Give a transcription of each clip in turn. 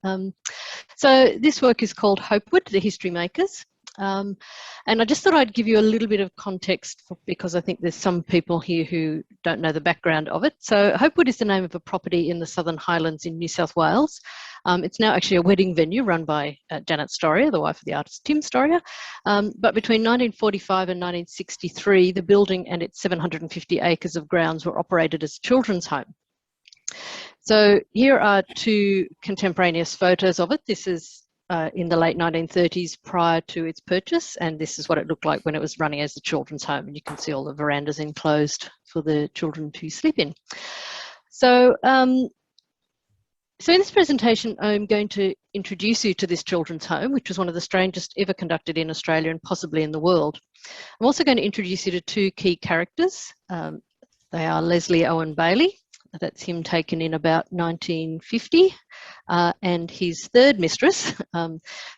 So this work is called Hopewood, The History Makers. And I just thought I'd give you a little bit of context because I think there's some people here who don't know the background of it. So Hopewood is the name of a property in the Southern Highlands in New South Wales. It's now actually a wedding venue run by Janet Storia, the wife of the artist Tim Storia. But between 1945 and 1963, the building and its 750 acres of grounds were operated as a children's home. So here are two contemporaneous photos of it. This is in the late 1930s prior to its purchase, and this is what it looked like when it was running as a children's home, and you can see all the verandas enclosed for the children to sleep in. So, so in this presentation, I'm going to introduce you to this children's home, which was one of the strangest ever conducted in Australia and possibly in the world. I'm also going to introduce you to two key characters. They are Leslie Owen Bailey. That's him taken in about 1950, and his third mistress,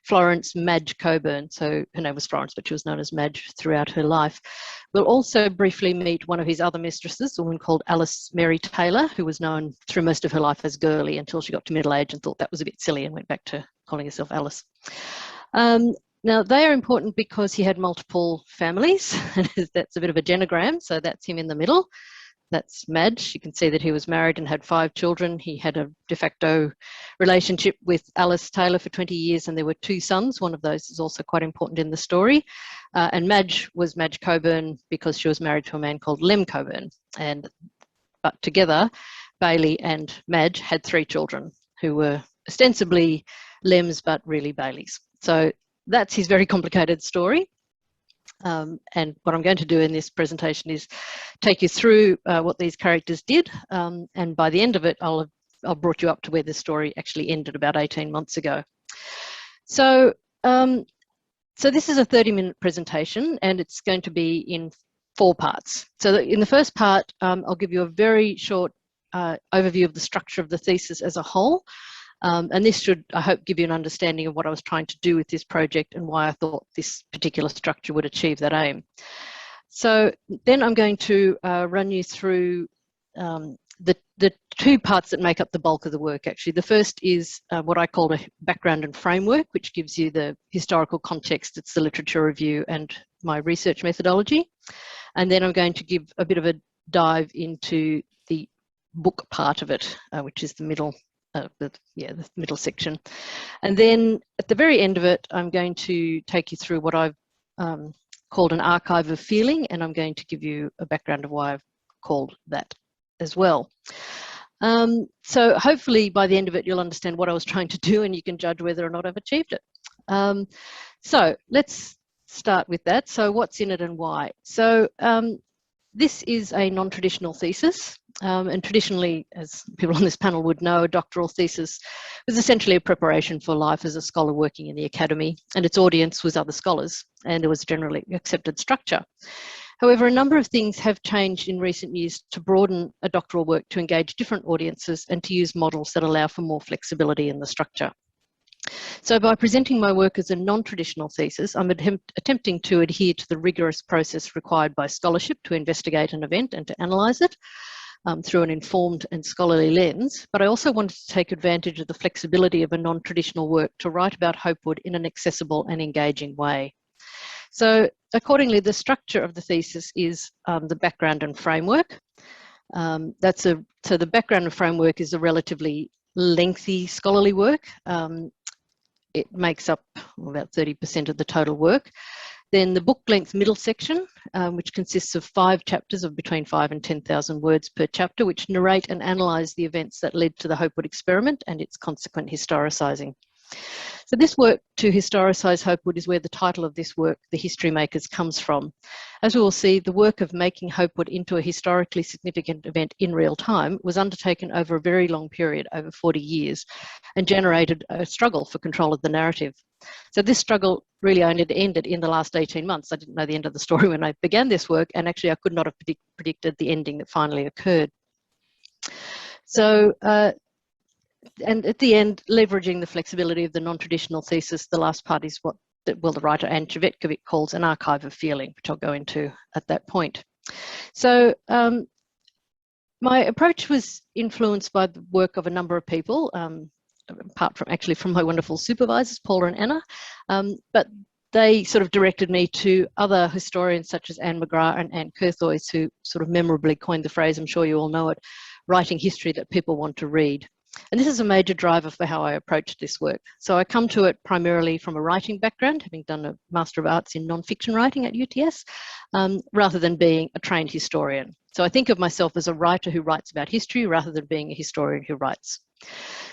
Florence Madge Coburn. So her name was Florence, but she was known as Madge throughout her life. We'll also briefly meet one of his other mistresses, a woman called Alice Mary Taylor, who was known through most of her life as Girlie until she got to middle age and thought that was a bit silly and went back to calling herself Alice. Now, they are important because he had multiple families. That's a bit of a genogram, so that's him in the middle. That's Madge. You can see that he was married and had 5 children. He had a de facto relationship with Alice Taylor for 20 years, and there were 2 sons. One of those is also quite important in the story. And Madge was Madge Coburn because she was married to a man called Lem Coburn. But together, Bailey and Madge had 3 children who were ostensibly Lems, but really Baileys. So that's his very complicated story. And what I'm going to do in this presentation is take you through what these characters did, and by the end of it I'll brought you up to where the story actually ended about 18 months ago. So so this is a 30-minute presentation, and it's going to be in 4 parts. So in the first part I'll give you a very short overview of the structure of the thesis as a whole. And this should, I hope, give you an understanding of what I was trying to do with this project and why I thought this particular structure would achieve that aim. So then I'm going to run you through the 2 parts that make up the bulk of the work, actually. The first is what I call a background and framework, which gives you the historical context. It's the literature review and my research methodology. And then I'm going to give a bit of a dive into the book part of it, which is the middle the middle section. And then at the very end of it, I'm going to take you through what I've called an archive of feeling, and I'm going to give you a background of why I've called that as well. So hopefully by the end of it, you'll understand what I was trying to do and you can judge whether or not I've achieved it. So let's start with that. So what's in it and why? So this is a non-traditional thesis. And traditionally, as people on this panel would know, a doctoral thesis was essentially a preparation for life as a scholar working in the academy, and its audience was other scholars, and it was a generally accepted structure. However, a number of things have changed in recent years to broaden a doctoral work to engage different audiences and to use models that allow for more flexibility in the structure. So by presenting my work as a non-traditional thesis, I'm attempting to adhere to the rigorous process required by scholarship to investigate an event and to analyse it through an informed and scholarly lens, but I also wanted to take advantage of the flexibility of a non-traditional work to write about Hopewood in an accessible and engaging way. So accordingly, the structure of the thesis is the background and framework. So the background and framework is a relatively lengthy scholarly work. It makes up about 30% of the total work. Then the book length middle section, which consists of 5 chapters of between 5,000 and 10,000 words per chapter, which narrate and analyse the events that led to the Hopewood experiment and its consequent historicising. So this work to historicise Hopewood is where the title of this work, The History Makers, comes from. As we will see, the work of making Hopewood into a historically significant event in real time was undertaken over a very long period, over 40 years, and generated a struggle for control of the narrative. So this struggle really only ended in the last 18 months. I didn't know the end of the story when I began this work, and actually I could not have predicted the ending that finally occurred. So, and at the end, leveraging the flexibility of the non-traditional thesis, the last part is what the writer Anne Cvetkovic calls an archive of feeling, which I'll go into at that point. So my approach was influenced by the work of a number of people. apart from actually from my wonderful supervisors, Paula and Anna. But they sort of directed me to other historians such as Anne McGrath and Anne Curthoys, who sort of memorably coined the phrase, I'm sure you all know it, writing history that people want to read. And this is a major driver for how I approached this work. So I come to it primarily from a writing background, having done a Master of Arts in non-fiction writing at UTS, rather than being a trained historian. So I think of myself as a writer who writes about history rather than being a historian who writes.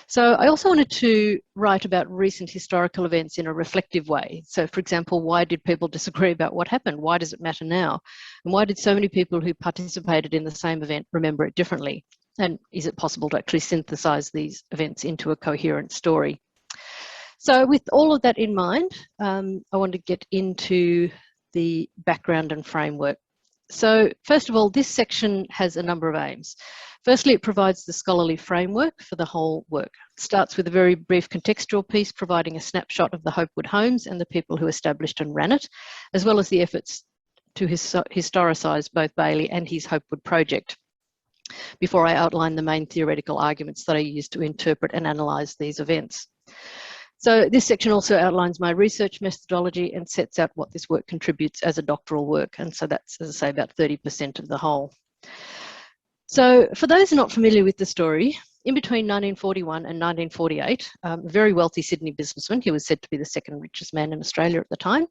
So I also wanted to write about recent historical events in a reflective way. So for example, why did people disagree about what happened? Why does it matter now? And why did so many people who participated in the same event remember it differently? And is it possible to actually synthesize these events into a coherent story? So with all of that in mind, I want to get into the background and framework. So first of all, this section has a number of aims. Firstly, it provides the scholarly framework for the whole work. It starts with a very brief contextual piece providing a snapshot of the Hopewood homes and the people who established and ran it, as well as the efforts to historicise both Bailey and his Hopewood project, before I outline the main theoretical arguments that I used to interpret and analyse these events. So this section also outlines my research methodology and sets out what this work contributes as a doctoral work. And so that's, as I say, about 30% of the whole. So for those not familiar with the story, in between 1941 and 1948, a very wealthy Sydney businessman, he was said to be the second richest man in Australia at the time.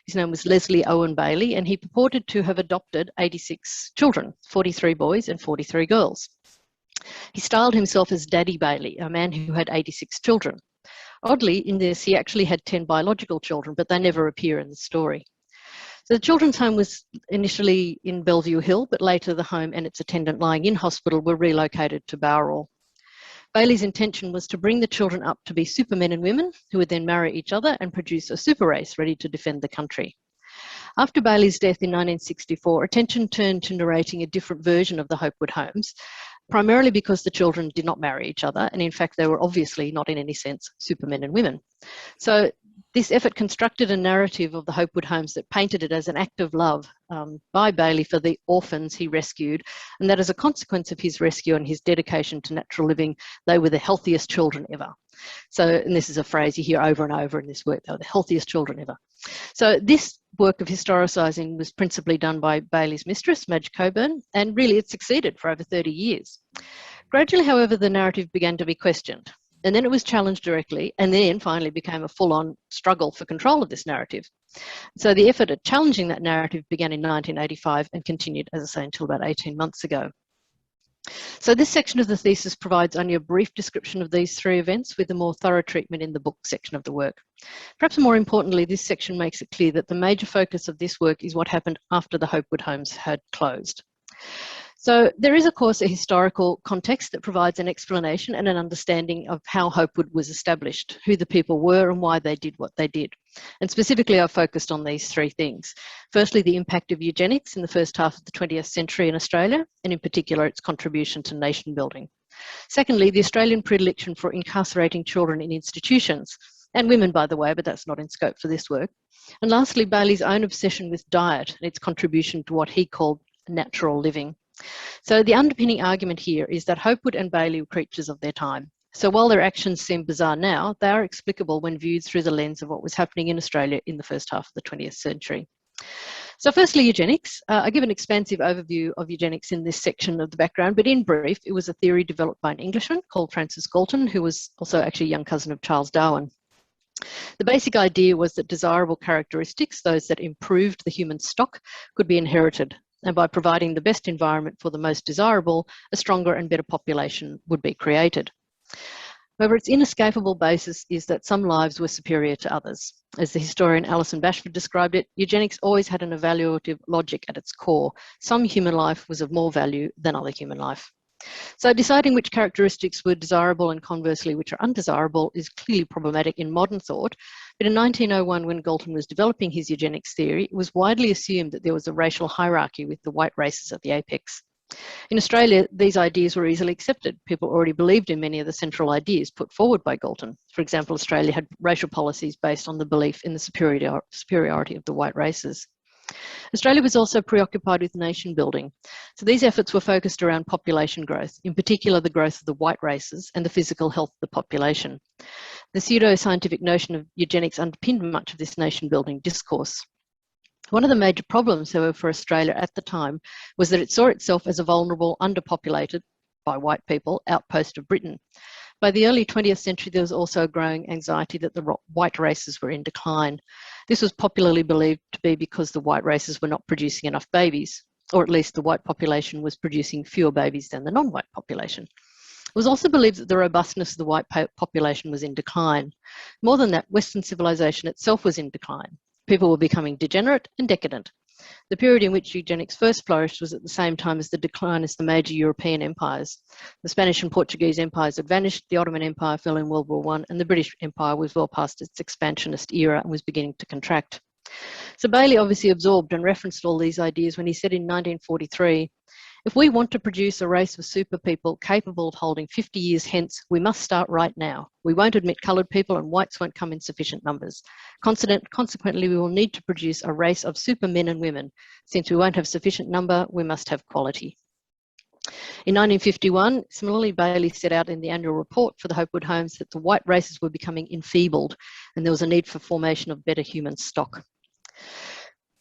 His name was Leslie Owen Bailey, and he purported to have adopted 86 children, 43 boys and 43 girls. He styled himself as Daddy Bailey, a man who had 86 children. Oddly, in this, he actually had 10 biological children, but they never appear in the story. So the children's home was initially in Bellevue Hill, but later the home and its attendant lying in hospital were relocated to Bowral. Bailey's intention was to bring the children up to be supermen and women who would then marry each other and produce a super race ready to defend the country. After Bailey's death in 1964, attention turned to narrating a different version of the Hopewood homes, primarily because the children did not marry each other, and in fact they were obviously not in any sense supermen and women. So this effort constructed a narrative of the Hopewood homes that painted it as an act of love by Bailey for the orphans he rescued, and that as a consequence of his rescue and his dedication to natural living, they were the healthiest children ever. So, and this is a phrase you hear over and over in this work, they were the healthiest children ever. So this work of historicising was principally done by Bailey's mistress, Madge Coburn, and really it succeeded for over 30 years. Gradually, however, the narrative began to be questioned. And then it was challenged directly, and then finally became a full-on struggle for control of this narrative. So the effort at challenging that narrative began in 1985 and continued, as I say, until about 18 months ago. So this section of the thesis provides only a brief description of these three events with a more thorough treatment in the book section of the work. Perhaps more importantly, this section makes it clear that the major focus of this work is what happened after the Hopewood homes had closed. So there is, of course, a historical context that provides an explanation and an understanding of how Hopewood was established, who the people were and why they did what they did. And specifically, I've focused on these three things. Firstly, the impact of eugenics in the first half of the 20th century in Australia, and in particular, its contribution to nation building. Secondly, the Australian predilection for incarcerating children in institutions, and women, by the way, but that's not in scope for this work. And lastly, Bailey's own obsession with diet and its contribution to what he called natural living. So the underpinning argument here is that Hopewood and Bailey were creatures of their time. So while their actions seem bizarre now, they are explicable when viewed through the lens of what was happening in Australia in the first half of the 20th century. So firstly, eugenics. I give an expansive overview of eugenics in this section of the background, but in brief, it was a theory developed by an Englishman called Francis Galton, who was also actually a young cousin of Charles Darwin. The basic idea was that desirable characteristics, those that improved the human stock, could be inherited. And by providing the best environment for the most desirable, a stronger and better population would be created. However, its inescapable basis is that some lives were superior to others. As the historian Alison Bashford described it, eugenics always had an evaluative logic at its core. Some human life was of more value than other human life. So deciding which characteristics were desirable and conversely which are undesirable is clearly problematic in modern thought. But in 1901, when Galton was developing his eugenics theory, it was widely assumed that there was a racial hierarchy with the white races at the apex. In Australia, these ideas were easily accepted. People already believed in many of the central ideas put forward by Galton. For example, Australia had racial policies based on the belief in the superiority of the white races. Australia was also preoccupied with nation building. So these efforts were focused around population growth, in particular the growth of the white races and the physical health of the population. The pseudo-scientific notion of eugenics underpinned much of this nation building discourse. One of the major problems, however, for Australia at the time was that it saw itself as a vulnerable, underpopulated, by white people, outpost of Britain. By the early 20th century, there was also a growing anxiety that the white races were in decline. This was popularly believed to be because the white races were not producing enough babies, or at least the white population was producing fewer babies than the non-white population. It was also believed that the robustness of the white population was in decline. More than that, Western civilization itself was in decline. People were becoming degenerate and decadent. The period in which eugenics first flourished was at the same time as the decline of the major European empires. The Spanish and Portuguese empires had vanished, the Ottoman Empire fell in World War I, and the British Empire was well past its expansionist era and was beginning to contract. So Bailey obviously absorbed and referenced all these ideas when he said in 1943, "If we want to produce a race of super people capable of holding 50 years hence, we must start right now. We won't admit coloured people and whites won't come in sufficient numbers. Consequently, we will need to produce a race of super men and women. Since we won't have sufficient number, we must have quality." In 1951, similarly, Bailey set out in the annual report for the Hopewood homes that the white races were becoming enfeebled and there was a need for formation of better human stock.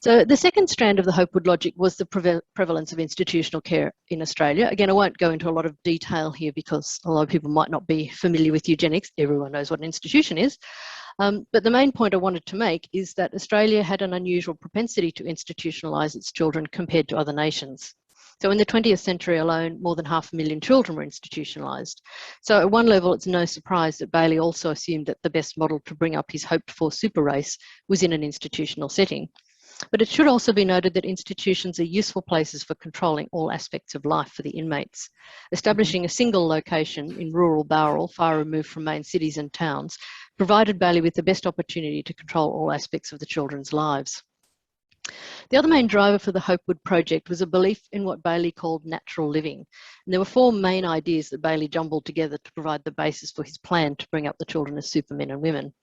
So the second strand of the Hopewood logic was the prevalence of institutional care in Australia. Again, I won't go into a lot of detail here because a lot of people might not be familiar with eugenics. Everyone knows what an institution is. But the main point I wanted to make is that Australia had an unusual propensity to institutionalise its children compared to other nations. So in the 20th century alone, more than 500,000 children were institutionalised. So at one level, it's no surprise that Bailey also assumed that the best model to bring up his hoped-for super race was in an institutional setting. But it should also be noted that institutions are useful places for controlling all aspects of life for the inmates. Establishing a single location in rural Bowral, far removed from main cities and towns, provided Bailey with the best opportunity to control all aspects of the children's lives. The other main driver for the Hopewood project was a belief in what Bailey called natural living. And there were four main ideas that Bailey jumbled together to provide the basis for his plan to bring up the children as supermen and women.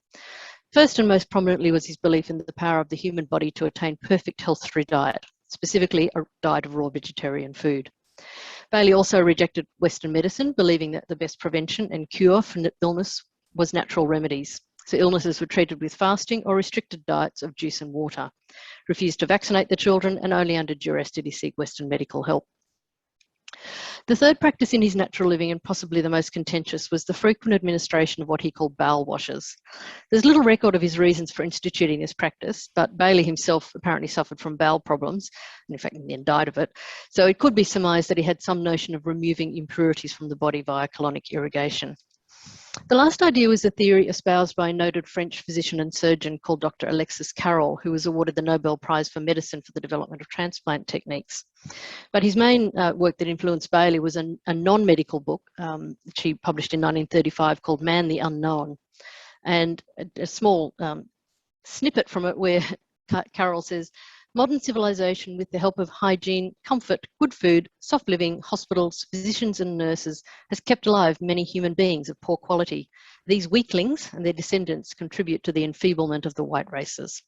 First and most prominently was his belief in the power of the human body to attain perfect health through diet, specifically a diet of raw vegetarian food. Bailey also rejected Western medicine, believing that the best prevention and cure for illness was natural remedies. So illnesses were treated with fasting or restricted diets of juice and water. Refused to vaccinate the children, and only under duress did he seek Western medical help. The third practice in his natural living, and possibly the most contentious, was the frequent administration of what he called bowel washes. There's little record of his reasons for instituting this practice, but Bailey himself apparently suffered from bowel problems, and in fact in the end died of it. So it could be surmised that he had some notion of removing impurities from the body via colonic irrigation. The last idea was a theory espoused by a noted French physician and surgeon called Dr. Alexis Carrel, who was awarded the Nobel Prize for Medicine for the development of transplant techniques. But his main work that influenced Bailey was a non-medical book, which he published in 1935 called Man the Unknown. And a small snippet from it where Carrel says, "Modern civilization, with the help of hygiene, comfort, good food, soft living, hospitals, physicians and nurses, has kept alive many human beings of poor quality. These weaklings and their descendants contribute to the enfeeblement of the white races."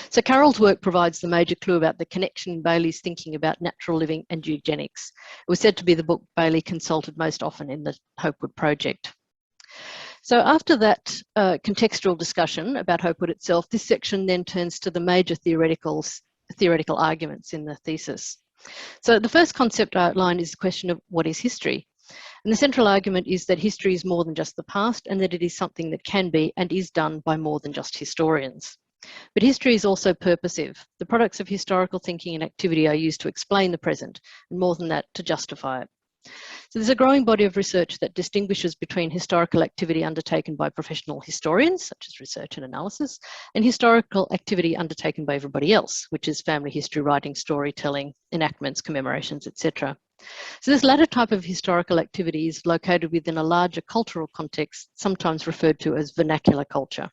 So Carroll's work provides the major clue about the connection in Bailey's thinking about natural living and eugenics. It was said to be the book Bailey consulted most often in the Hopewood project. So after that contextual discussion about Hopewood itself, this section then turns to the major theoretical arguments in the thesis. So the first concept I outlined is the question of what is history? And the central argument is that history is more than just the past, and that it is something that can be and is done by more than just historians. But history is also purposive. The products of historical thinking and activity are used to explain the present, and more than that, to justify it. So there's a growing body of research that distinguishes between historical activity undertaken by professional historians, such as research and analysis, and historical activity undertaken by everybody else, which is family history writing, storytelling, enactments, commemorations, etc. So this latter type of historical activity is located within a larger cultural context, sometimes referred to as vernacular culture.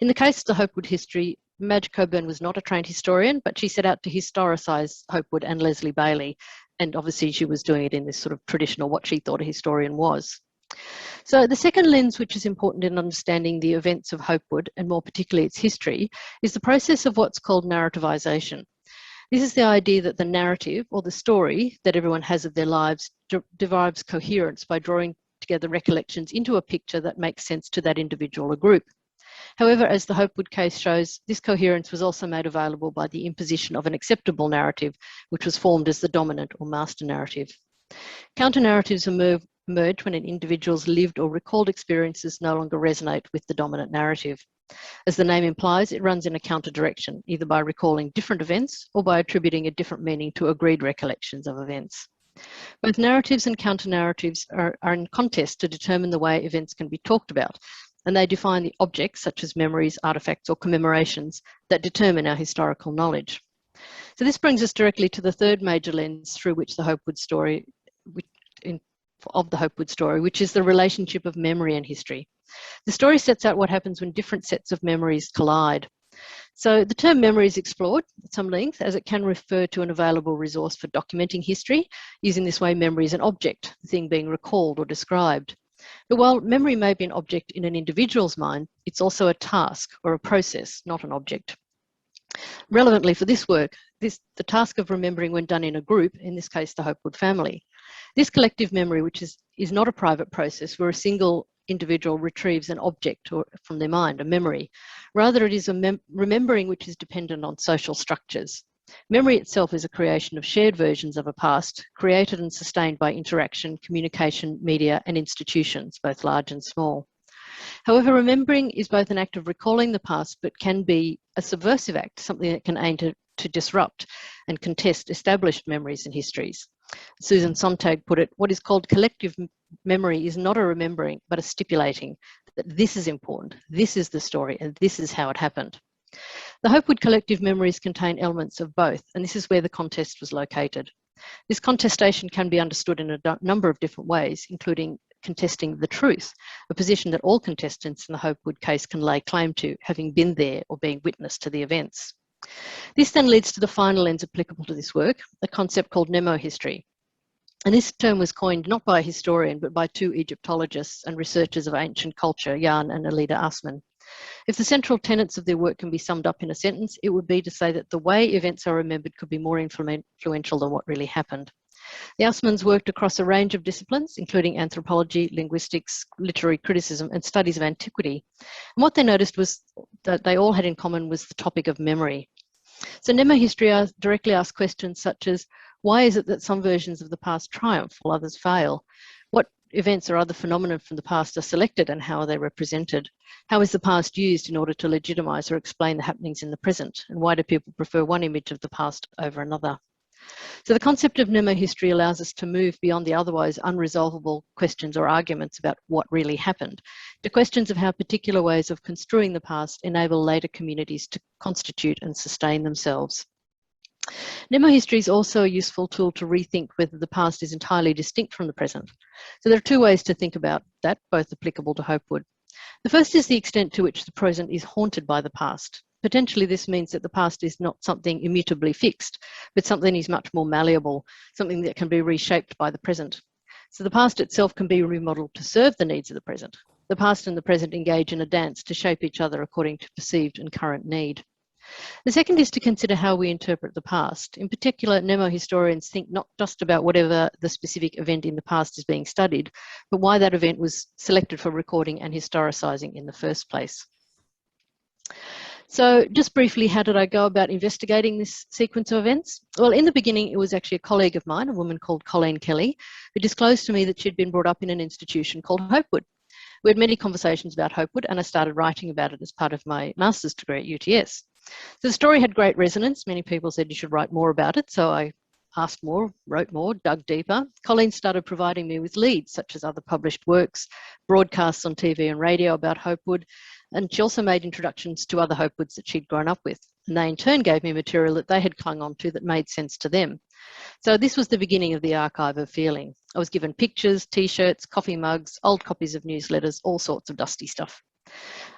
In the case of the Hopewood history, Madge Coburn was not a trained historian, but she set out to historicise Hopewood and Leslie Bailey. And obviously she was doing it in this sort of traditional, what she thought a historian was. So the second lens, which is important in understanding the events of Hopewood, and more particularly its history, is the process of what's called narrativization. This is the idea that the narrative, or the story that everyone has of their lives, derives coherence by drawing together recollections into a picture that makes sense to that individual or group. However, as the Hopewood case shows, this coherence was also made available by the imposition of an acceptable narrative, which was formed as the dominant or master narrative. Counter-narratives emerge when an individual's lived or recalled experiences no longer resonate with the dominant narrative. As the name implies, it runs in a counter direction, either by recalling different events or by attributing a different meaning to agreed recollections of events. Both narratives and counter-narratives are in contest to determine the way events can be talked about, and they define the objects, such as memories, artefacts, or commemorations, that determine our historical knowledge. So this brings us directly to the third major lens through which the Hopewood story, which is the relationship of memory and history. The story sets out what happens when different sets of memories collide. So the term memory is explored at some length, as it can refer to an available resource for documenting history. Using this way, memory is an object, the thing being recalled or described. But while memory may be an object in an individual's mind, it's also a task or a process, not an object. Relevantly for this work, the task of remembering when done in a group, in this case the Hopewood family. This collective memory, which is not a private process where a single individual retrieves an object from their mind, a memory. Rather, it is a remembering which is dependent on social structures. Memory itself is a creation of shared versions of a past, created and sustained by interaction, communication, media, and institutions, both large and small. However, remembering is both an act of recalling the past, but can be a subversive act, something that can aim to disrupt and contest established memories and histories. Susan Sontag put it, what is called collective memory is not a remembering, but a stipulating that this is important, this is the story, and this is how it happened. The Hopewood collective memories contain elements of both, and this is where the contest was located. This contestation can be understood in a number of different ways, including contesting the truth, a position that all contestants in the Hopewood case can lay claim to, having been there or being witness to the events. This then leads to the final lens applicable to this work, a concept called mnemohistory. And this term was coined not by a historian, but by two Egyptologists and researchers of ancient culture, Jan and Alida Assmann. If the central tenets of their work can be summed up in a sentence, it would be to say that the way events are remembered could be more influential than what really happened. The Assmanns worked across a range of disciplines, including anthropology, linguistics, literary criticism, and studies of antiquity. And what they noticed was that they all had in common was the topic of memory. So mnemohistory directly asks questions such as, why is it that some versions of the past triumph while others fail? What events or other phenomena from the past are selected and how are they represented? How is the past used in order to legitimise or explain the happenings in the present? And why do people prefer one image of the past over another? So the concept of mnemohistory allows us to move beyond the otherwise unresolvable questions or arguments about what really happened to questions of how particular ways of construing the past enable later communities to constitute and sustain themselves. Mnemohistory is also a useful tool to rethink whether the past is entirely distinct from the present. So there are two ways to think about that, both applicable to Hopewood. The first is the extent to which the present is haunted by the past. Potentially this means that the past is not something immutably fixed, but something is much more malleable, something that can be reshaped by the present. So the past itself can be remodeled to serve the needs of the present. The past and the present engage in a dance to shape each other according to perceived and current need. The second is to consider how we interpret the past. In particular, mnemohistorians think not just about whatever the specific event in the past is being studied, but why that event was selected for recording and historicising in the first place. So just briefly, how did I go about investigating this sequence of events? Well, in the beginning, it was actually a colleague of mine, a woman called Colleen Kelly, who disclosed to me that she'd been brought up in an institution called Hopewood. We had many conversations about Hopewood, and I started writing about it as part of my master's degree at UTS. So the story had great resonance. Many people said you should write more about it, so I asked more, wrote more, dug deeper. Colleen started providing me with leads, such as other published works, broadcasts on TV and radio about Hopewood, and she also made introductions to other Hopewoods that she'd grown up with. And they in turn gave me material that they had clung on to that made sense to them. So this was the beginning of the archive of feeling. I was given pictures, t-shirts, coffee mugs, old copies of newsletters, all sorts of dusty stuff.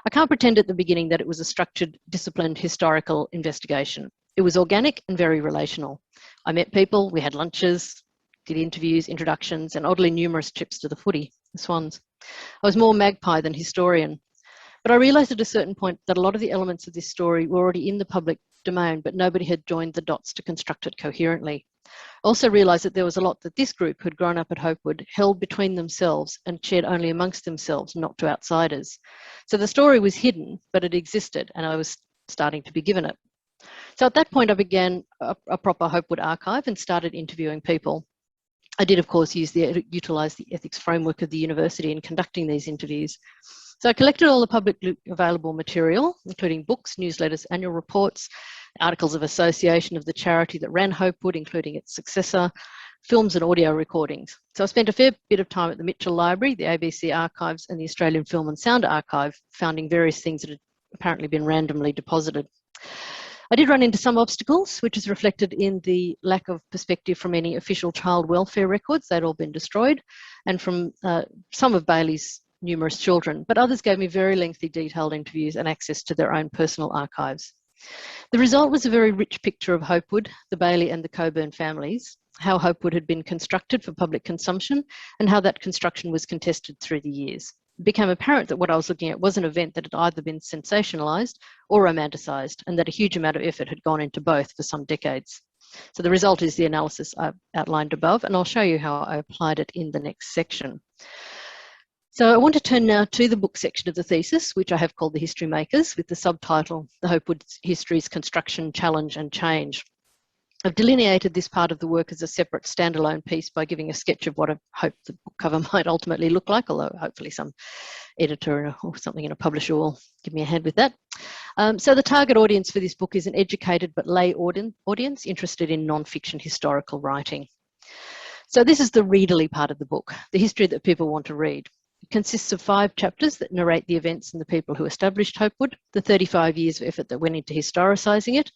I can't pretend at the beginning that it was a structured, disciplined, historical investigation. It was organic and very relational. I met people, we had lunches, did interviews, introductions, and oddly numerous trips to the footy. the swans. I was more magpie than historian. But I realised at a certain point that a lot of the elements of this story were already in the public domain, but nobody had joined the dots to construct it coherently. I also realised that there was a lot that this group who'd grown up at Hopewood held between themselves and shared only amongst themselves, not to outsiders. So the story was hidden, but it existed, and I was starting to be given it. So at that point, I began a proper Hopewood archive and started interviewing people. I did, of course, utilise the ethics framework of the university in conducting these interviews. So I collected all the publicly available material, including books, newsletters, annual reports, articles of association of the charity that ran Hopewood, including its successor, films and audio recordings. So I spent a fair bit of time at the Mitchell Library, the ABC Archives, and the Australian Film and Sound Archive, finding various things that had apparently been randomly deposited. I did run into some obstacles, which is reflected in the lack of perspective from any official child welfare records. They'd all been destroyed, and from some of Bailey's numerous children, but others gave me very lengthy, detailed interviews and access to their own personal archives. The result was a very rich picture of Hopewood, the Bailey and the Coburn families, how Hopewood had been constructed for public consumption, and how that construction was contested through the years. It became apparent that what I was looking at was an event that had either been sensationalised or romanticised, and that a huge amount of effort had gone into both for some decades. So the result is the analysis I've outlined above, and I'll show you how I applied it in the next section. So I want to turn now to the book section of the thesis, which I have called The History Makers, with the subtitle, The Hopewood History's Construction, Challenge and Change. I've delineated this part of the work as a separate standalone piece by giving a sketch of what I hope the book cover might ultimately look like, although hopefully some editor or something in a publisher will give me a hand with that. So the target audience for this book is an educated but lay audience interested in non-fiction historical writing. So this is the readerly part of the book, the history that people want to read. It consists of 5 chapters that narrate the events and the people who established Hopewood, the 35 years of effort that went into historicising it,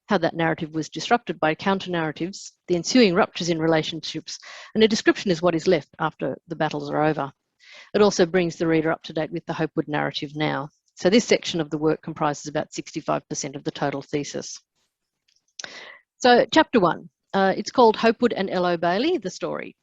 how that narrative was disrupted by counter-narratives, the ensuing ruptures in relationships, and a description is what is left after the battles are over. It also brings the reader up to date with the Hopewood narrative now. So this section of the work comprises about 65% of the total thesis. So chapter 1, it's called Hopewood and L.O. Bailey, the story.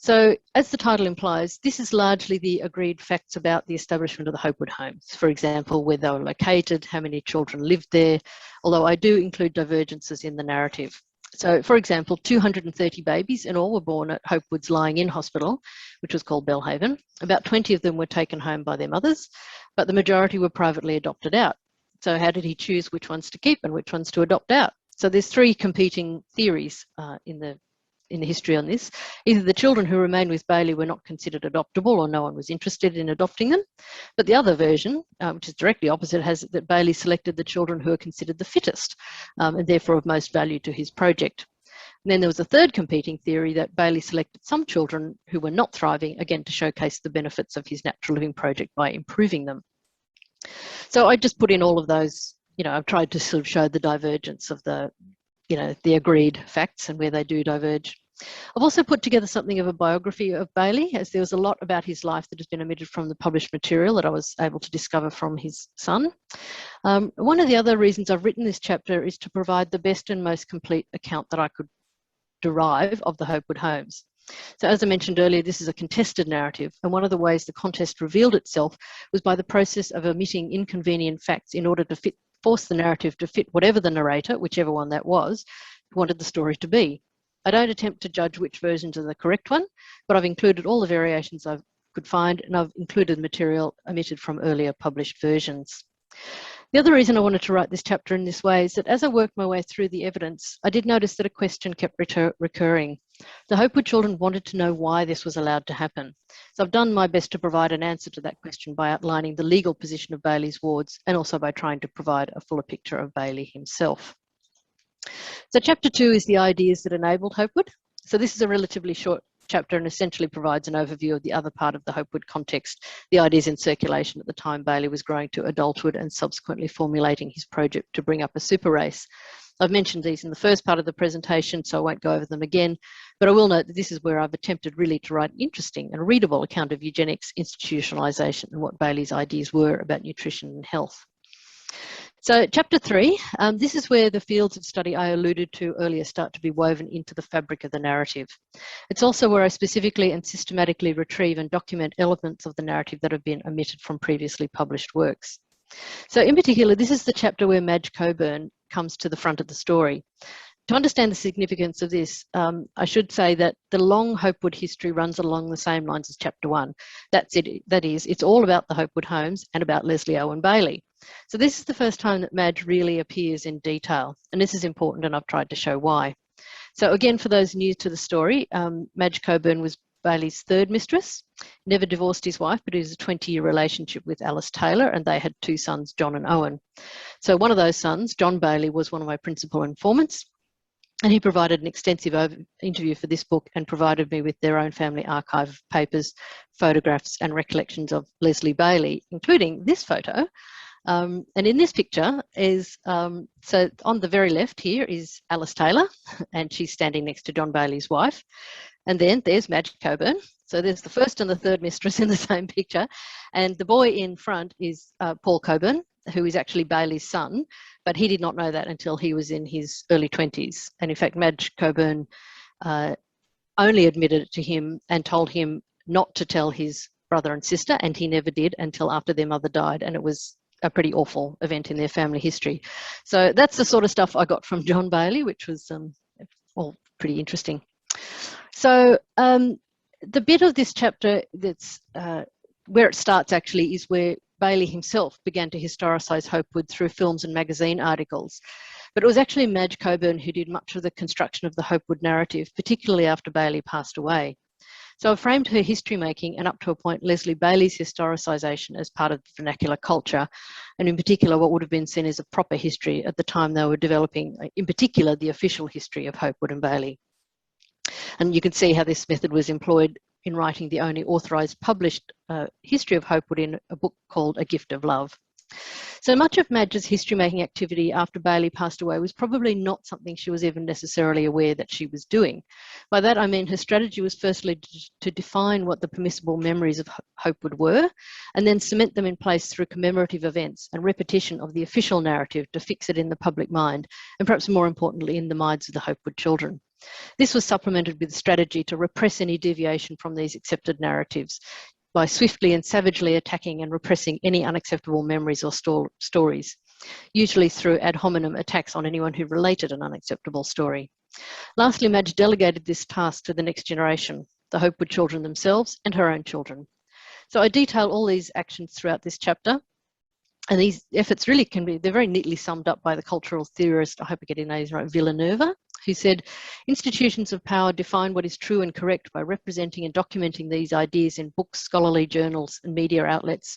So as the title implies, this is largely the agreed facts about the establishment of the Hopewood homes. For example, where they were located, how many children lived there, although I do include divergences in the narrative. So for example, 230 babies in all were born at Hopewood's lying-in hospital, which was called Belhaven. About 20 of them were taken home by their mothers, but the majority were privately adopted out. So how did he choose which ones to keep and which ones to adopt out? So there's 3 competing theories in the history on this. Either the children who remained with Bailey were not considered adoptable or no one was interested in adopting them. But the other version, which is directly opposite, has that Bailey selected the children who are considered the fittest and therefore of most value to his project. And then there was a third competing theory that Bailey selected some children who were not thriving, again to showcase the benefits of his natural living project by improving them. So I just put in all of those, I've tried to sort of show the divergence of the agreed facts and where they do diverge. I've also put together something of a biography of Bailey, as there was a lot about his life that has been omitted from the published material that I was able to discover from his son. One of the other reasons I've written this chapter is to provide the best and most complete account that I could derive of the Hopewood homes. So as I mentioned earlier, this is a contested narrative, and one of the ways the contest revealed itself was by the process of omitting inconvenient facts in order to force the narrative to fit whatever the narrator, whichever one that was, wanted the story to be. I don't attempt to judge which versions are the correct one, but I've included all the variations I could find, and I've included material omitted from earlier published versions. The other reason I wanted to write this chapter in this way is that as I worked my way through the evidence, I did notice that a question kept recurring. The Hopewood children wanted to know why this was allowed to happen. So I've done my best to provide an answer to that question by outlining the legal position of Bailey's wards and also by trying to provide a fuller picture of Bailey himself. So chapter 2 is the ideas that enabled Hopewood. So this is a relatively short chapter and essentially provides an overview of the other part of the Hopewood context, the ideas in circulation at the time Bailey was growing to adulthood and subsequently formulating his project to bring up a super race. I've mentioned these in the first part of the presentation, so I won't go over them again, but I will note that this is where I've attempted really to write an interesting and readable account of eugenics, institutionalisation, and what Bailey's ideas were about nutrition and health. So chapter 3, this is where the fields of study I alluded to earlier start to be woven into the fabric of the narrative. It's also where I specifically and systematically retrieve and document elements of the narrative that have been omitted from previously published works. So in particular, this is the chapter where Madge Coburn comes to the front of the story. To understand the significance of this, I should say that the long Hopewood history runs along the same lines as chapter 1. That's it. That is, it's all about the Hopewood homes and about Leslie Owen Bailey. So this is the first time that Madge really appears in detail, and this is important, and I've tried to show why. So again, for those new to the story, Madge Coburn was Bailey's third mistress, never divorced his wife, but it was a 20-year relationship with Alice Taylor, and they had 2 sons, John and Owen. So one of those sons, John Bailey, was one of my principal informants, and he provided an extensive interview for this book and provided me with their own family archive of papers, photographs, and recollections of Leslie Bailey, including this photo. And in this picture is, so on the very left here is Alice Taylor, and she's standing next to John Bailey's wife. And then there's Madge Coburn. So there's the first and the third mistress in the same picture. And the boy in front is Paul Coburn, who is actually Bailey's son, but he did not know that until he was in his early 20s. And in fact, Madge Coburn only admitted it to him and told him not to tell his brother and sister, and he never did until after their mother died. And it was a pretty awful event in their family history. So that's the sort of stuff I got from John Bailey, which was all pretty interesting. So the bit of this chapter that's where it starts actually is where Bailey himself began to historicise Hopewood through films and magazine articles. But it was actually Madge Coburn who did much of the construction of the Hopewood narrative, particularly after Bailey passed away. So I framed her history making and up to a point Leslie Bailey's historicisation as part of vernacular culture, and in particular what would have been seen as a proper history at the time they were developing, in particular, the official history of Hopewood and Bailey. And you can see how this method was employed in writing the only authorised published history of Hopewood in a book called A Gift of Love. So much of Madge's history-making activity after Bailey passed away was probably not something she was even necessarily aware that she was doing. By that I mean her strategy was firstly to define what the permissible memories of Hopewood were, and then cement them in place through commemorative events and repetition of the official narrative to fix it in the public mind, and perhaps more importantly in the minds of the Hopewood children. This was supplemented with a strategy to repress any deviation from these accepted narratives by swiftly and savagely attacking and repressing any unacceptable memories or stories, usually through ad hominem attacks on anyone who related an unacceptable story. Lastly, Madge delegated this task to the next generation, the Hopewood children themselves and her own children. So I detail all these actions throughout this chapter, and these efforts really they're very neatly summed up by the cultural theorist, I hope I get his name right, Villanova, who said, institutions of power define what is true and correct by representing and documenting these ideas in books, scholarly journals and media outlets,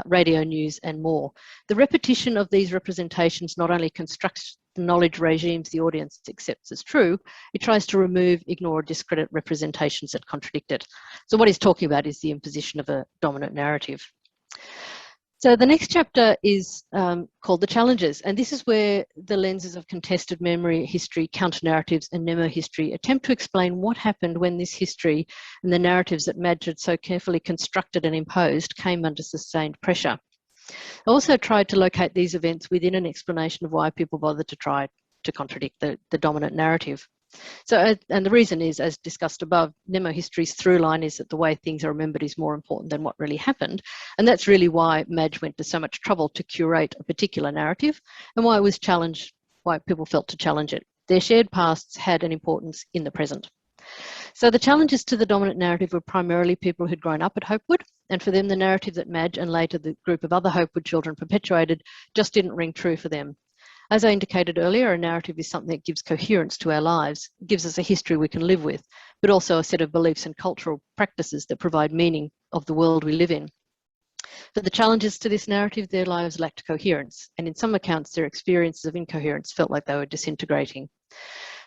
radio news and more. The repetition of these representations not only constructs the knowledge regimes the audience accepts as true, it tries to remove, ignore or discredit representations that contradict it. So what he's talking about is the imposition of a dominant narrative. So the next chapter is called The Challenges, and this is where the lenses of contested memory, history, counter-narratives and memo history attempt to explain what happened when this history and the narratives that Madge had so carefully constructed and imposed came under sustained pressure. I also tried to locate these events within an explanation of why people bothered to try to contradict the dominant narrative. So, and the reason is, as discussed above, memo history's through line is that the way things are remembered is more important than what really happened. And that's really why Madge went to so much trouble to curate a particular narrative and why it was challenged, why people felt to challenge it. Their shared pasts had an importance in the present. So the challenges to the dominant narrative were primarily people who'd grown up at Hopewood, and for them the narrative that Madge and later the group of other Hopewood children perpetuated just didn't ring true for them. As I indicated earlier, a narrative is something that gives coherence to our lives. It gives us a history we can live with, but also a set of beliefs and cultural practices that provide meaning of the world we live in. For the challenges to this narrative, their lives lacked coherence, and in some accounts, their experiences of incoherence felt like they were disintegrating.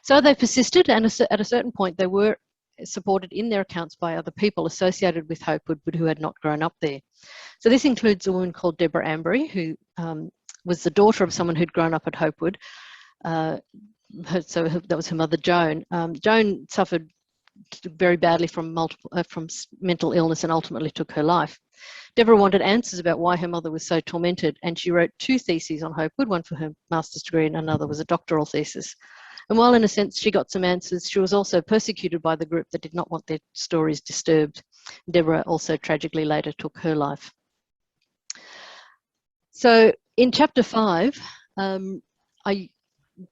So they persisted, and at a certain point, they were supported in their accounts by other people associated with Hopewood, but who had not grown up there. So this includes a woman called Deborah Ambury, who was the daughter of someone who'd grown up at Hopewood. So that was her mother, Joan. Joan suffered very badly from mental illness and ultimately took her life. Deborah wanted answers about why her mother was so tormented, and she wrote 2 theses on Hopewood, one for her master's degree and another was a doctoral thesis. And while in a sense she got some answers, she was also persecuted by the group that did not want their stories disturbed. Deborah also tragically later took her life. So in chapter 5,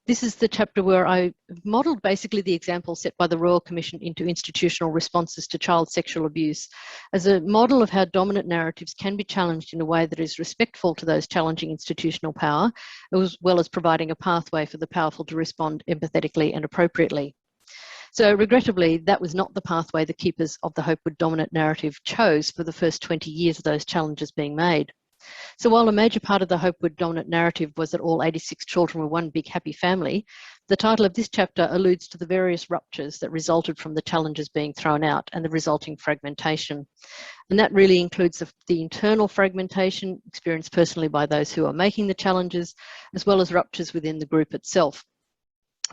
this is the chapter where I modelled basically the example set by the Royal Commission into institutional responses to child sexual abuse as a model of how dominant narratives can be challenged in a way that is respectful to those challenging institutional power, as well as providing a pathway for the powerful to respond empathetically and appropriately. So regrettably, that was not the pathway the keepers of the Hopewood dominant narrative chose for the first 20 years of those challenges being made. So while a major part of the Hopewood dominant narrative was that all 86 children were one big happy family, the title of this chapter alludes to the various ruptures that resulted from the challenges being thrown out and the resulting fragmentation. And that really includes the internal fragmentation experienced personally by those who are making the challenges, as well as ruptures within the group itself.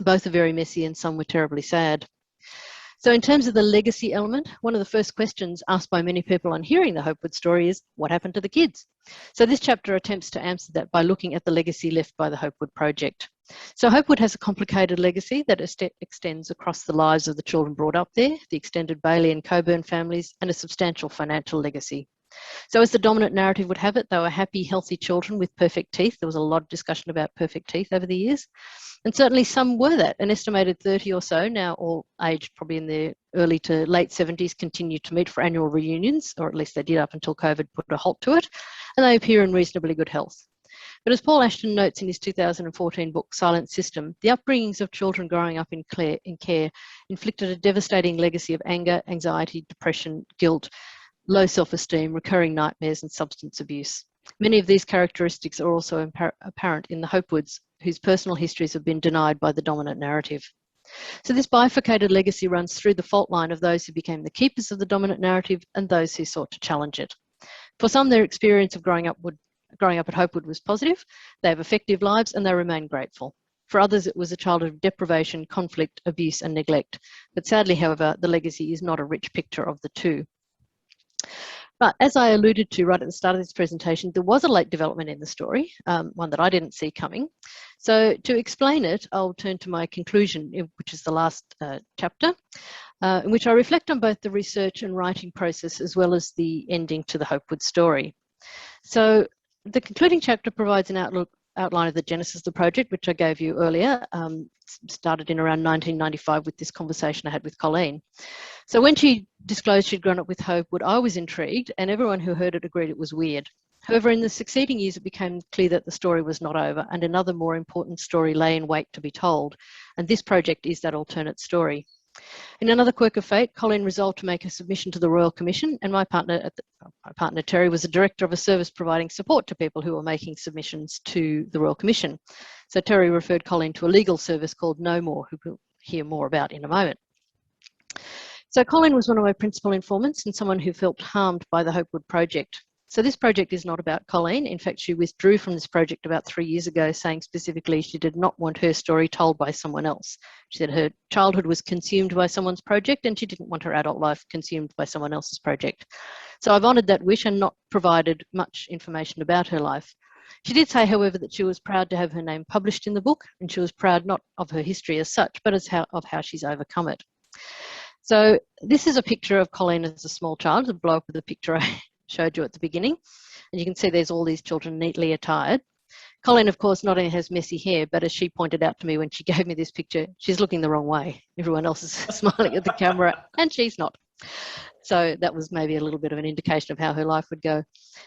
Both are very messy and some were terribly sad. So in terms of the legacy element, one of the first questions asked by many people on hearing the Hopewood story is, what happened to the kids? So this chapter attempts to answer that by looking at the legacy left by the Hopewood project. So Hopewood has a complicated legacy that extends across the lives of the children brought up there, the extended Bailey and Coburn families, and a substantial financial legacy. So as the dominant narrative would have it, they were happy, healthy children with perfect teeth. There was a lot of discussion about perfect teeth over the years. And certainly some were that. An estimated 30 or so, now all aged probably in their early to late 70s, continue to meet for annual reunions, or at least they did up until COVID put a halt to it, and they appear in reasonably good health. But as Paul Ashton notes in his 2014 book, Silent System, the upbringings of children growing up in care inflicted a devastating legacy of anger, anxiety, depression, guilt, low self-esteem, recurring nightmares, and substance abuse. Many of these characteristics are also apparent in the Hopewoods, whose personal histories have been denied by the dominant narrative. So this bifurcated legacy runs through the fault line of those who became the keepers of the dominant narrative and those who sought to challenge it. For some, their experience of growing up at Hopewood was positive. They have effective lives and they remain grateful. For others, it was a childhood of deprivation, conflict, abuse, and neglect. But sadly, however, the legacy is not a rich picture of the two. But as I alluded to right at the start of this presentation, there was a late development in the story, one that I didn't see coming. So to explain it, I'll turn to my conclusion, which is the last chapter, in which I reflect on both the research and writing process as well as the ending to the Hopewood story. So the concluding chapter provides an outline of the genesis of the project, which I gave you earlier. Started in around 1995 with this conversation I had with Colleen. So when she disclosed she'd grown up with Hopewood, I was intrigued, and everyone who heard it agreed it was weird. However, in the succeeding years, it became clear that the story was not over, and another more important story lay in wait to be told. And this project is that alternate story. In another quirk of fate, Colleen resolved to make a submission to the Royal Commission, and my partner Terry was the director of a service providing support to people who were making submissions to the Royal Commission. So Terry referred Colleen to a legal service called No More, who we'll hear more about in a moment. So Colleen was one of my principal informants and someone who felt harmed by the Hopewood project. So this project is not about Colleen. In fact, she withdrew from this project about 3 years ago, saying specifically she did not want her story told by someone else. She said her childhood was consumed by someone's project and she didn't want her adult life consumed by someone else's project. So I've honoured that wish and not provided much information about her life. She did say, however, that she was proud to have her name published in the book, and she was proud not of her history as such, but of how she's overcome it. So this is a picture of Colleen as a small child, a blow up of the picture I showed you at the beginning. And you can see there's all these children neatly attired. Colleen, of course, not only has messy hair, but as she pointed out to me when she gave me this picture, she's looking the wrong way. Everyone else is smiling at the camera and she's not. So that was maybe a little bit of an indication of how her life would go.